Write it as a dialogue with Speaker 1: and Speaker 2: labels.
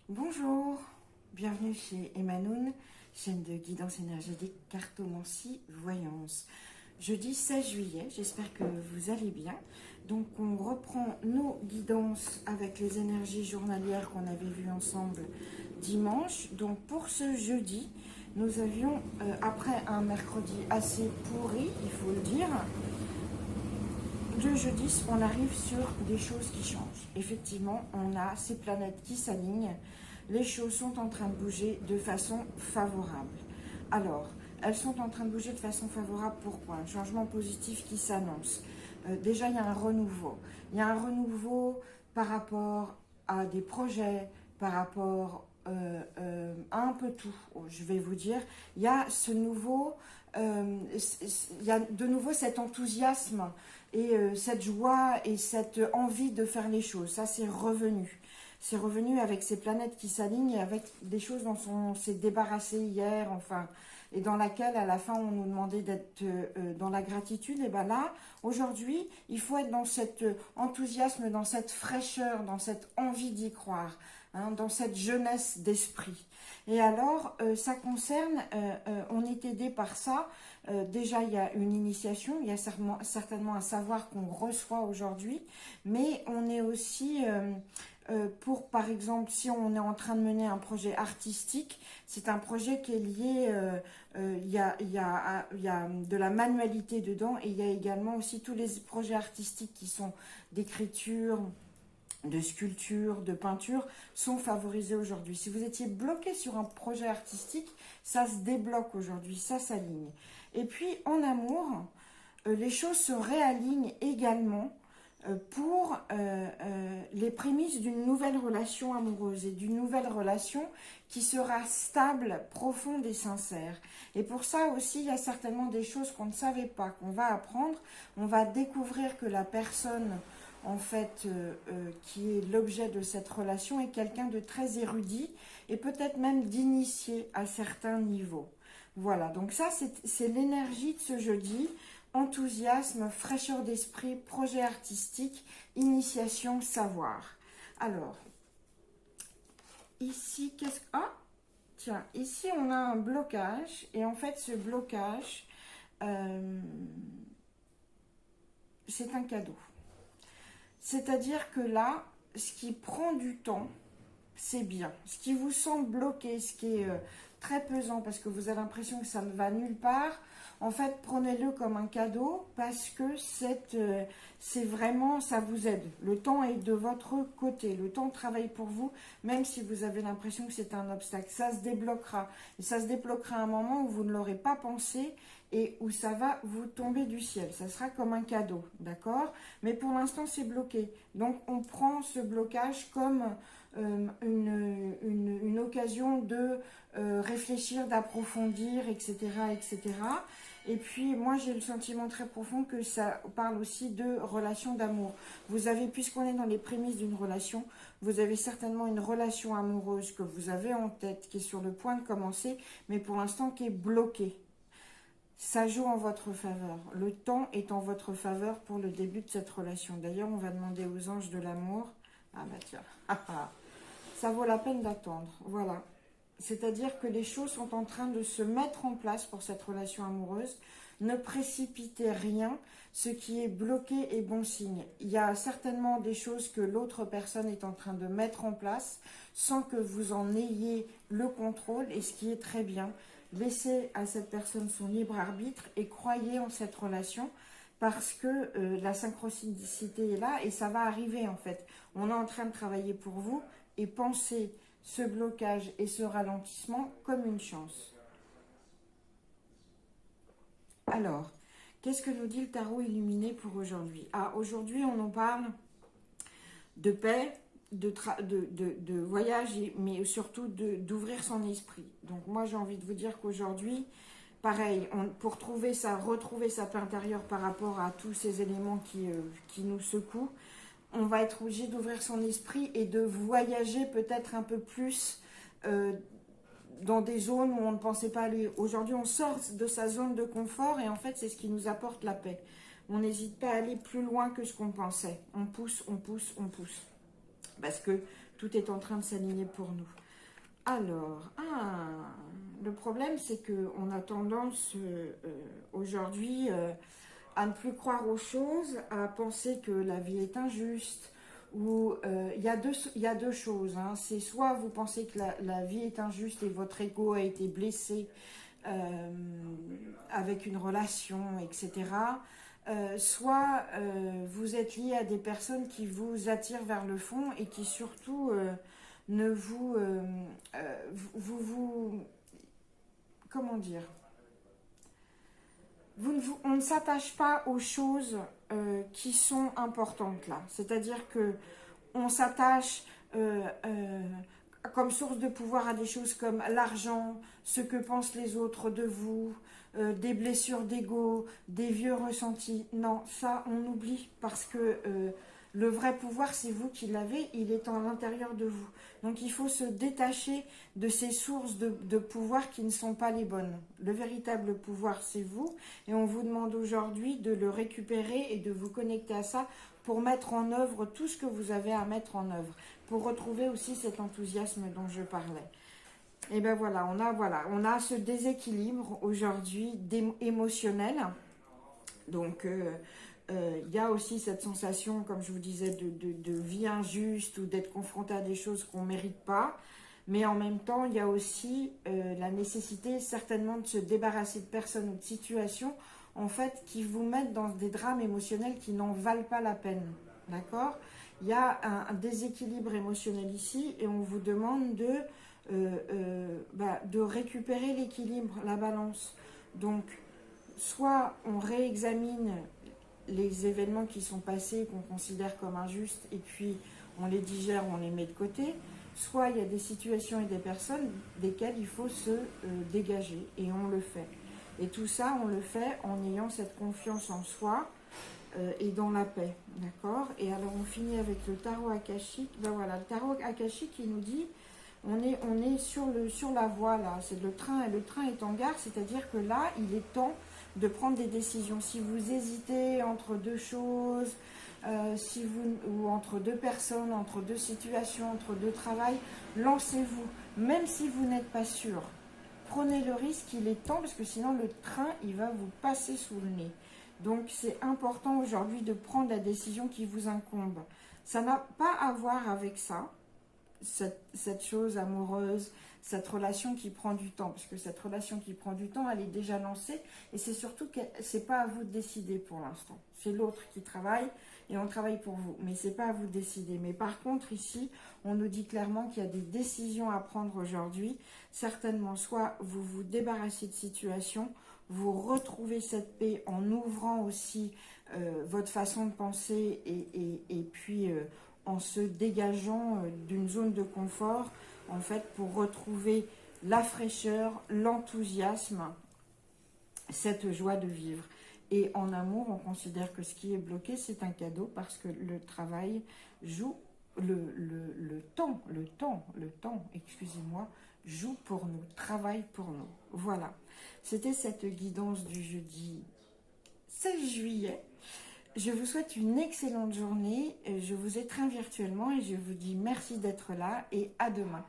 Speaker 1: Bonjour, bienvenue chez Emanoun, chaîne de guidance énergétique, cartomancie, voyance. Jeudi 16 juillet, j'espère que vous allez bien. Donc on reprend nos guidances avec les énergies journalières qu'on avait vues ensemble dimanche. Donc pour ce jeudi, nous avions, après un mercredi assez pourri, il faut le dire, le jeudi, on arrive sur des choses qui changent. Effectivement, on a ces planètes qui s'alignent. Les choses sont en train de bouger de façon favorable. Alors, elles sont en train de bouger de façon favorable. Pourquoi? Un changement positif qui s'annonce. Déjà, il y a un renouveau. Il y a un renouveau par rapport à des projets, par rapport à un peu tout. Je vais vous dire, il y a ce nouveau, il y a de nouveau cet enthousiasme et cette joie et cette envie de faire les choses. Ça, c'est revenu. C'est revenu avec ces planètes qui s'alignent et avec des choses dont on s'est débarrassé hier, enfin, et dans laquelle, à la fin, on nous demandait d'être dans la gratitude. Et bien là, aujourd'hui, il faut être dans cet enthousiasme, dans cette fraîcheur, dans cette envie d'y croire, hein, dans cette jeunesse d'esprit. Et alors, ça concerne, on est aidé par ça. Déjà, il y a une initiation, il y a certainement un savoir qu'on reçoit aujourd'hui, mais on est aussi... pour, par exemple, si on est en train de mener un projet artistique, c'est un projet qui est lié, il y a de la manualité dedans, et il y a également aussi tous les projets artistiques qui sont d'écriture, de sculpture, de peinture, sont favorisés aujourd'hui. Si vous étiez bloqué sur un projet artistique, ça se débloque aujourd'hui, ça s'aligne. Et puis, en amour, les choses se réalignent également pour les prémices d'une nouvelle relation amoureuse et d'une nouvelle relation qui sera stable, profonde et sincère. Et pour ça aussi, il y a certainement des choses qu'on ne savait pas, qu'on va apprendre. On va découvrir que la personne, en fait, qui est l'objet de cette relation est quelqu'un de très érudit et peut-être même d'initié à certains niveaux. Voilà, donc ça, c'est l'énergie de ce jeudi. Enthousiasme, fraîcheur d'esprit, projet artistique, initiation, savoir. Alors, ici, qu'est-ce que... Ah, tiens, ici, on a un blocage. Et en fait, ce blocage, c'est un cadeau. C'est-à-dire que là, ce qui prend du temps, c'est bien. Ce qui vous semble bloqué, ce qui est très pesant parce que vous avez l'impression que ça ne va nulle part, en fait, prenez-le comme un cadeau parce que c'est vraiment, ça vous aide. Le temps est de votre côté. Le temps travaille pour vous, même si vous avez l'impression que c'est un obstacle. Ça se débloquera. Et ça se débloquera à un moment où vous ne l'aurez pas pensé et où ça va vous tomber du ciel. Ça sera comme un cadeau, d'accord? Mais pour l'instant, c'est bloqué. Donc, on prend ce blocage comme une occasion de réfléchir, d'approfondir, etc., etc. Et puis, moi, j'ai le sentiment très profond que ça parle aussi de relation d'amour. Vous avez, puisqu'on est dans les prémices d'une relation, vous avez certainement une relation amoureuse que vous avez en tête, qui est sur le point de commencer, mais pour l'instant qui est bloquée. Ça joue en votre faveur. Le temps est en votre faveur pour le début de cette relation. D'ailleurs, on va demander aux anges de l'amour. Ah bah tiens, ça vaut la peine d'attendre. Voilà. C'est-à-dire que les choses sont en train de se mettre en place pour cette relation amoureuse. Ne précipitez rien. Ce qui est bloqué est bon signe. Il y a certainement des choses que l'autre personne est en train de mettre en place sans que vous en ayez le contrôle, et ce qui est très bien. Laissez à cette personne son libre arbitre et croyez en cette relation parce que la synchronicité est là et ça va arriver en fait. On est en train de travailler pour vous et pensez ce blocage et ce ralentissement comme une chance. Alors, qu'est-ce que nous dit le tarot illuminé pour aujourd'hui? Ah, aujourd'hui, on en parle de paix, de voyage, mais surtout d'ouvrir son esprit. Donc moi, j'ai envie de vous dire qu'aujourd'hui, pareil, pour retrouver sa paix intérieure par rapport à tous ces éléments qui nous secouent, on va être obligé d'ouvrir son esprit et de voyager peut-être un peu plus dans des zones où on ne pensait pas aller. Aujourd'hui, on sort de sa zone de confort et en fait, c'est ce qui nous apporte la paix. On n'hésite pas à aller plus loin que ce qu'on pensait. On pousse, on pousse, on pousse. Parce que Tout est en train de s'aligner pour nous. Alors, le problème, c'est qu'on a tendance aujourd'hui à ne plus croire aux choses, à penser que la vie est injuste, ou il y a deux choses. Hein. C'est soit vous pensez que la vie est injuste et votre ego a été blessé avec une relation, etc. Soit vous êtes lié à des personnes qui vous attirent vers le fond et qui surtout ne vous, comment dire, on ne s'attache pas aux choses qui sont importantes là. C'est-à-dire que on s'attache comme source de pouvoir à des choses comme l'argent, ce que pensent les autres de vous, des blessures d'ego, des vieux ressentis. Non, ça on oublie parce que le vrai pouvoir c'est vous qui l'avez, il est à l'intérieur de vous. Donc il faut se détacher de ces sources de pouvoir qui ne sont pas les bonnes. Le véritable pouvoir c'est vous et on vous demande aujourd'hui de le récupérer et de vous connecter à ça pour mettre en œuvre tout ce que vous avez à mettre en œuvre, pour retrouver aussi cet enthousiasme dont je parlais. Et ben voilà, on a ce déséquilibre aujourd'hui émotionnel. Donc y a aussi cette sensation, comme je vous disais, de vie injuste ou d'être confronté à des choses qu'on ne mérite pas. Mais en même temps, il y a aussi la nécessité certainement de se débarrasser de personnes ou de situations en fait, qui vous mettent dans des drames émotionnels qui n'en valent pas la peine. D'accord? Il y a un déséquilibre émotionnel ici et on vous demande de récupérer l'équilibre, la balance. Donc, soit on réexamine les événements qui sont passés, qu'on considère comme injustes, et puis on les digère, on les met de côté, soit il y a des situations et des personnes desquelles il faut se dégager, et on le fait. Et tout ça, on le fait en ayant cette confiance en soi et dans la paix, d'accord? Et alors, on finit avec le tarot akashique. Ben voilà, le tarot akashique, il nous dit, on est sur la voie, là, c'est le train est en gare, c'est-à-dire que là, il est temps de prendre des décisions. Si vous hésitez entre deux choses, ou entre deux personnes, entre deux situations, entre deux travails, lancez-vous, même si vous n'êtes pas sûr. Prenez le risque, il est temps, parce que sinon le train, il va vous passer sous le nez. Donc c'est important aujourd'hui de prendre la décision qui vous incombe. Ça n'a pas à voir avec ça, cette chose amoureuse, cette relation qui prend du temps, parce que cette relation qui prend du temps, elle est déjà lancée, et c'est surtout que c'est pas à vous de décider pour l'instant. C'est l'autre qui travaille, et on travaille pour vous, mais c'est pas à vous de décider. Mais par contre, ici, on nous dit clairement qu'il y a des décisions à prendre aujourd'hui. Certainement, soit vous vous débarrassez de situation, vous retrouvez cette paix en ouvrant aussi votre façon de penser, et puis en se dégageant d'une zone de confort, en fait, pour retrouver la fraîcheur, l'enthousiasme, cette joie de vivre. Et en amour, on considère que ce qui est bloqué, c'est un cadeau parce que le travail joue, le temps, excusez-moi, joue pour nous, travaille pour nous. Voilà, c'était cette guidance du jeudi 16 juillet. Je vous souhaite une excellente journée, je vous étreins virtuellement et je vous dis merci d'être là et à demain.